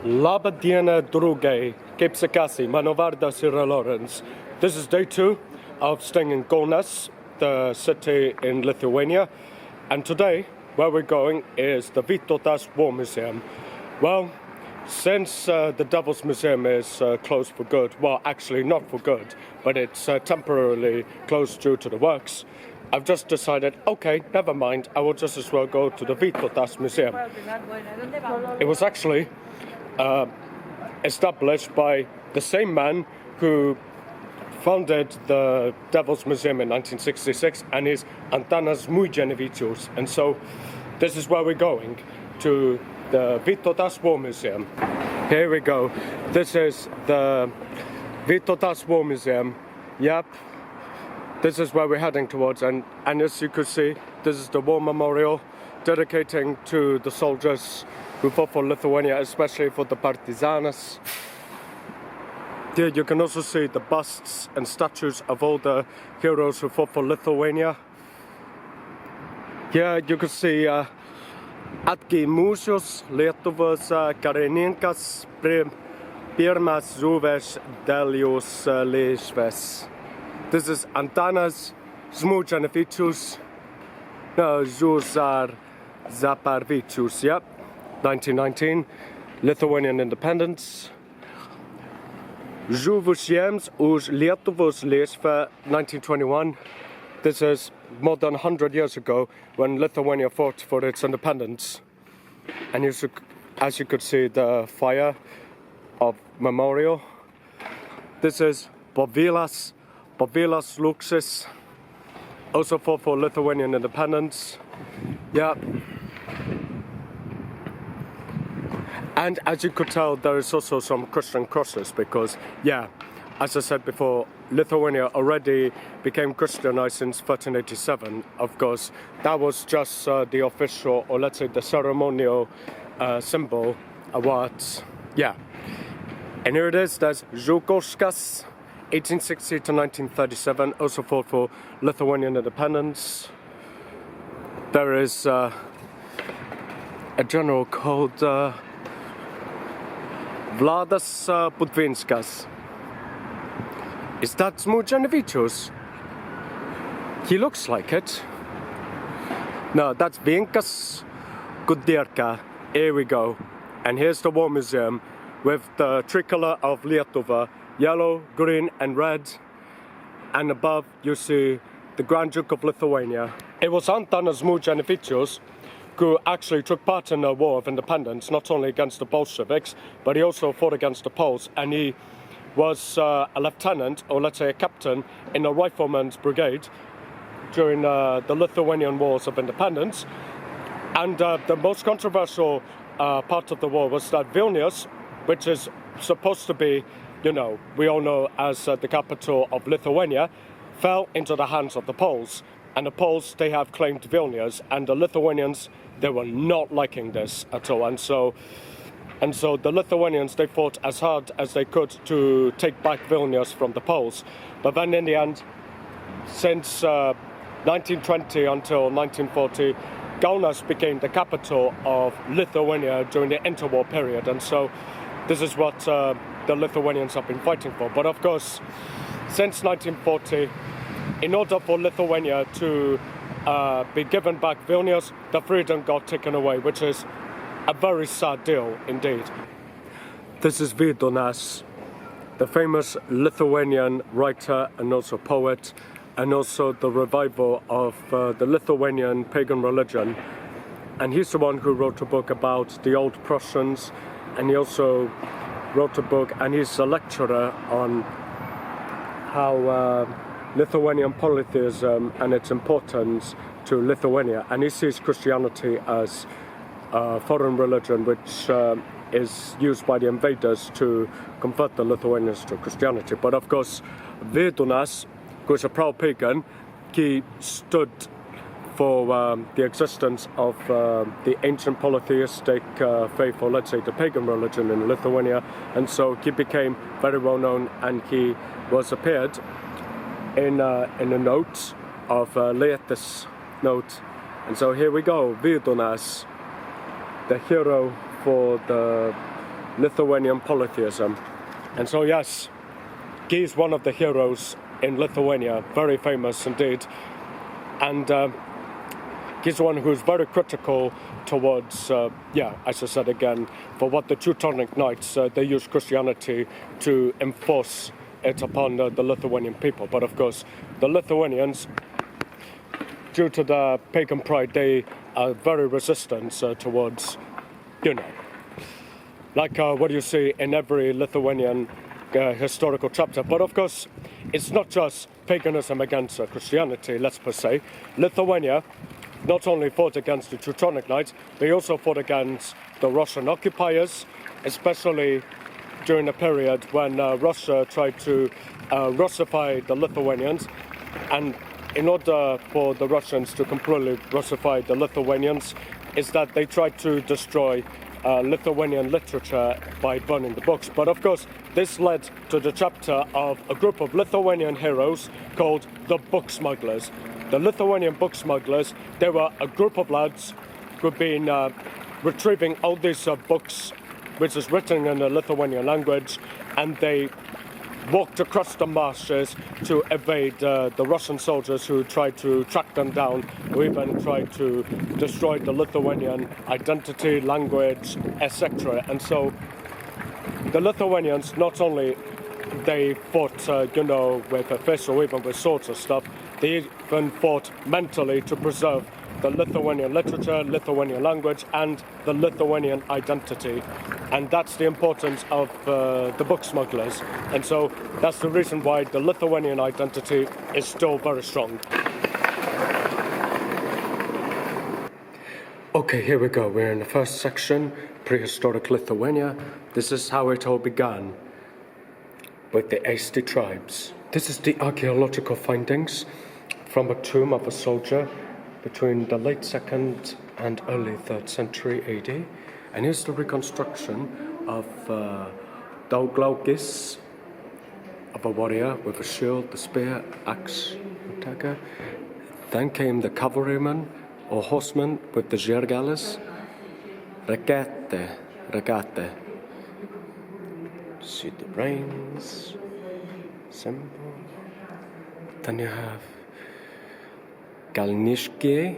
Laba diena drugai, Kepsakasi, Manovarda Sierra Lawrence. This is day 2 of staying in Kaunas, the city in Lithuania. And today, where we're going is the Vytautas War Museum. Well, since the Devil's Museum is closed for good, well, actually not for good, but it's temporarily closed due to the works, I've just decided, okay, never mind, I will just as well go to the Vytautas Museum. It was actually established by the same man who founded the Devil's Museum in 1966, and is Antanas Vytautas. And so this is where we're going, to the Vytautas War Museum. Here we go. This is the Vytautas War Museum. Yep. This is where we're heading towards, and as you could see, this is the war memorial dedicating to the soldiers who fought for Lithuania, especially for the Partizanas. Here you can also see the busts and statues of all the heroes who fought for Lithuania. Here you can see atgimusius Lietuvos karininkas pirmas žuvęs dėl jos laisvės. This is Antanas Vytautas, Zuzar Zaparvičius, yep, 1919, Lithuanian independence. Žuvusiems už Lietuvos laisvę, 1921. This is more than 100 years ago when Lithuania fought for its independence. And as you could see, the fire of memorial. This is Povilas Luxis, also fought for Lithuanian independence. Yeah. And as you could tell, there is also some Christian crosses because, yeah, as I said before, Lithuania already became Christianized since 1387. Of course, that was just the official, or let's say the ceremonial symbol of what, yeah. And here it is, there's Žukauskas, 1860 to 1937, also fought for Lithuanian independence. There is a general called Vladas Budvinskas. Is that Vytautas? He looks like it. No, that's Vienkas Gudirka. Here we go. And here's the War Museum with the tricolor of Lietuva, yellow, green and red. And above you see the Grand Duke of Lithuania. It was Antanas Vytautas who actually took part in the War of Independence, not only against the Bolsheviks, but he also fought against the Poles. And he was a lieutenant, or let's say a captain, in a rifleman's brigade during the Lithuanian Wars of Independence. And the most controversial part of the war was that Vilnius, which is supposed to be, you know, we all know as the capital of Lithuania, fell into the hands of the Poles. And the Poles, they have claimed Vilnius, and the Lithuanians, they were not liking this at all. And so the Lithuanians, they fought as hard as they could to take back Vilnius from the Poles. But then in the end, since 1920 until 1940, Kaunas became the capital of Lithuania during the interwar period. And so this is what the Lithuanians have been fighting for. But of course, since 1940, in order for Lithuania to be given back Vilnius, the freedom got taken away, which is a very sad deal indeed. This is Vytautas, the famous Lithuanian writer and also poet, and also the revival of the Lithuanian pagan religion. And he's the one who wrote a book about the old Prussians, and he also wrote a book, and he's a lecturer on how Lithuanian polytheism and its importance to Lithuania. And he sees Christianity as foreign religion which is used by the invaders to convert the Lithuanians to Christianity. But of course, Vytautas, who is a proud pagan, he stood for the existence of the ancient polytheistic faith, or let's say the pagan religion in Lithuania. And so he became very well known, and he was appeared in a note of Laetus note. And so here we go, Vytautas, the hero for the Lithuanian polytheism. And so yes, he's one of the heroes in Lithuania, very famous indeed. And he's one who's very critical towards, as I said again, for what the Teutonic Knights, they use Christianity to enforce it upon the Lithuanian people. But of course, the Lithuanians, due to their pagan pride, they are very resistant towards, like what you see in every Lithuanian historical chapter. But of course, it's not just paganism against Christianity, let's per se. Lithuania not only fought against the Teutonic Knights, they also fought against the Russian occupiers, especially during a period when Russia tried to Russify the Lithuanians. And in order for the Russians to completely Russify the Lithuanians, is that they tried to destroy Lithuanian literature by burning the books. But of course, this led to the chapter of a group of Lithuanian heroes called the book smugglers. The Lithuanian book smugglers, they were a group of lads who'd been retrieving all these books, which is written in the Lithuanian language, and they walked across the marshes to evade the Russian soldiers who tried to track them down, or even tried to destroy the Lithuanian identity, language, etc. And so the Lithuanians, not only they fought, with a fist or even with swords or stuff, they even fought mentally to preserve the Lithuanian literature, Lithuanian language, and the Lithuanian identity. And that's the importance of the book smugglers. And so that's the reason why the Lithuanian identity is still very strong. Okay, here we go. We're in the first section, prehistoric Lithuania. This is how it all began, with the Aesti tribes. This is the archaeological findings from a tomb of a soldier between the late 2nd and early 3rd century AD. And here's the reconstruction of Dauglaugis, of a warrior with a shield, the spear, axe, and dagger. Then came the cavalryman or horseman with the zhergalis, regate. See the reins, symbol. Then you have Galnishke,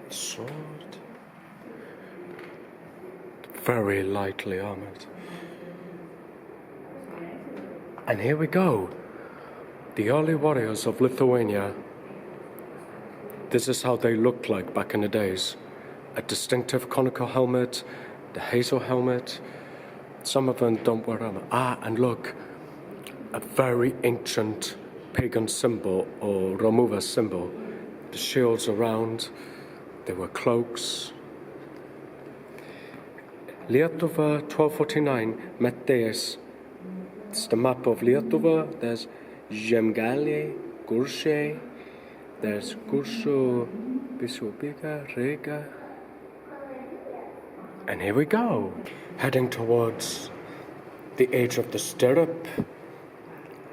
sword, very lightly armored. And here we go, the early warriors of Lithuania. This is how they looked like back in the days. A distinctive conical helmet, the hazel helmet. Some of them don't wear armor. And look, a very ancient pagan symbol or Romuva symbol. The shields around, there were cloaks. Lietuva 1249, Matthäus. It's the map of Lietuva. There's Žemgalė, Kuršiai, there's Kuršų, Bišupiga, Riga. And here we go, heading towards the age of the stirrup,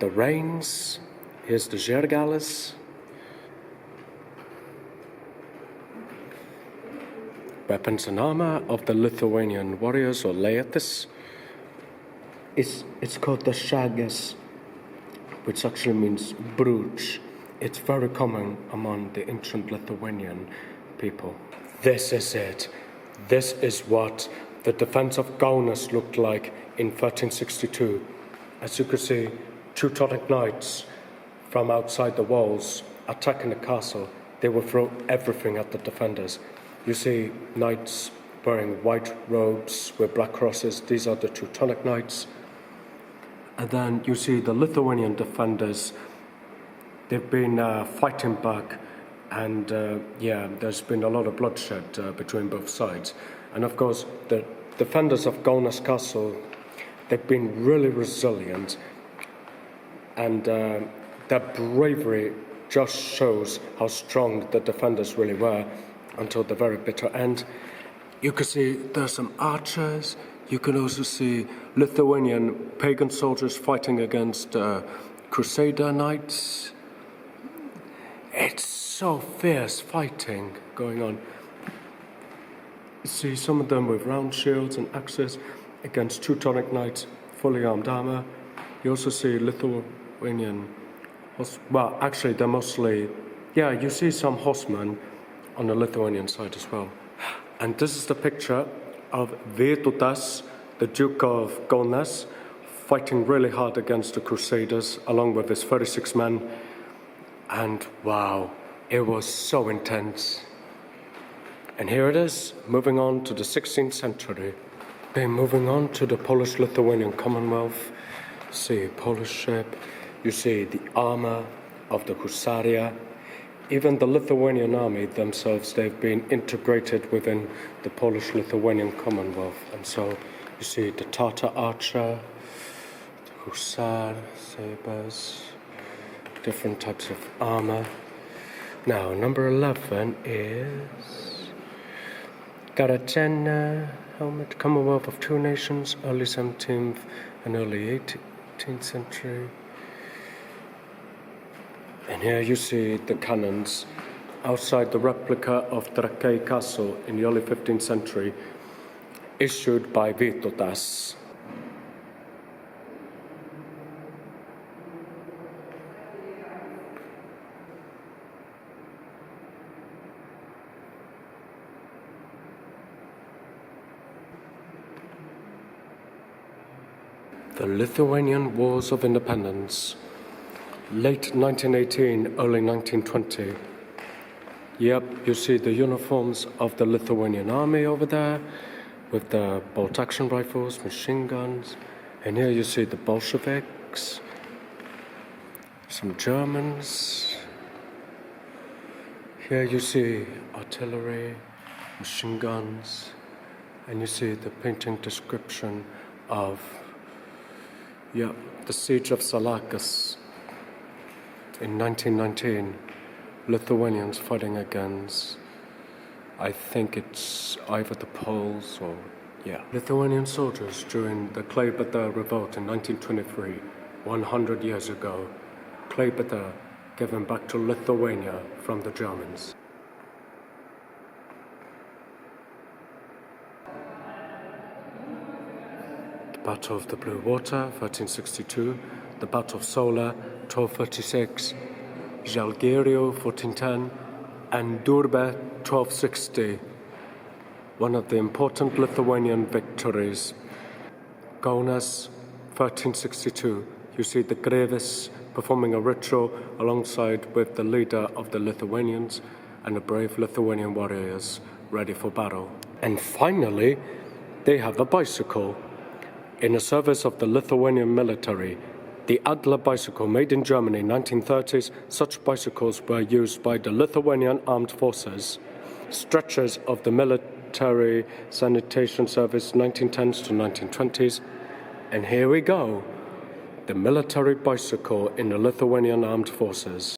the reins. Here's the zhergalis. Weapons and armor of the Lithuanian warriors or laetis. It's called the shagas, which actually means brooch. It's very common among the ancient Lithuanian people. This is it. This is what the defense of Kaunas looked like in 1362. As you could see, Teutonic knights from outside the walls attacking the castle. They would throw everything at the defenders. You see knights wearing white robes with black crosses. These are the Teutonic knights. And then you see the Lithuanian defenders. They've been fighting back, and there's been a lot of bloodshed between both sides. And of course, the defenders of Kaunas Castle, they've been really resilient, and their bravery just shows how strong the defenders really were until the very bitter end. You can see there's some archers. You can also see Lithuanian pagan soldiers fighting against crusader knights. It's so fierce fighting going on. See some of them with round shields and axes against Teutonic knights, fully armed armor. You also see Lithuanian, well, actually they're mostly, yeah, you see some horsemen on the Lithuanian side as well. And this is the picture of Vytautas, the Duke of Kaunas, fighting really hard against the crusaders along with his 36 men. And wow, it was so intense. And here it is, moving on to the 16th century. Then moving on to the Polish-Lithuanian Commonwealth. See a Polish ship, you see the armor of the Husaria. Even the Lithuanian army themselves, they've been integrated within the Polish-Lithuanian Commonwealth. And so you see the Tartar archer, the Hussar, sabers, different types of armor. Now, number 11 is Garachena helmet, Commonwealth of two nations, early 17th and early 18th century. And here you see the cannons outside the replica of Trakai Castle in the early 15th century, issued by Vytautas. The Lithuanian Wars of Independence, late 1918, early 1920. Yep, you see the uniforms of the Lithuanian army over there, with the bolt-action rifles, machine guns, and here you see the Bolsheviks, some Germans. Here you see artillery, machine guns, and you see the painting description of the siege of Salakas in 1919. Lithuanians fighting against, I think it's either the Poles or, Lithuanian soldiers during the Klaipėda revolt in 1923, 100 years ago. Klaipėda given back to Lithuania from the Germans. The Battle of the Blue Water, 1362. The Battle of Sola, 1236. Jalgirio, 1410. And Durbe, 1260. One of the important Lithuanian victories. Kaunas, 1362. You see the Grevis performing a ritual alongside with the leader of the Lithuanians and the brave Lithuanian warriors ready for battle. And finally, they have a bicycle. In the service of the Lithuanian military, the Adler bicycle made in Germany 1930s, such bicycles were used by the Lithuanian armed forces. Stretchers of the military sanitation service 1910s to 1920s. And here we go, the military bicycle in the Lithuanian armed forces.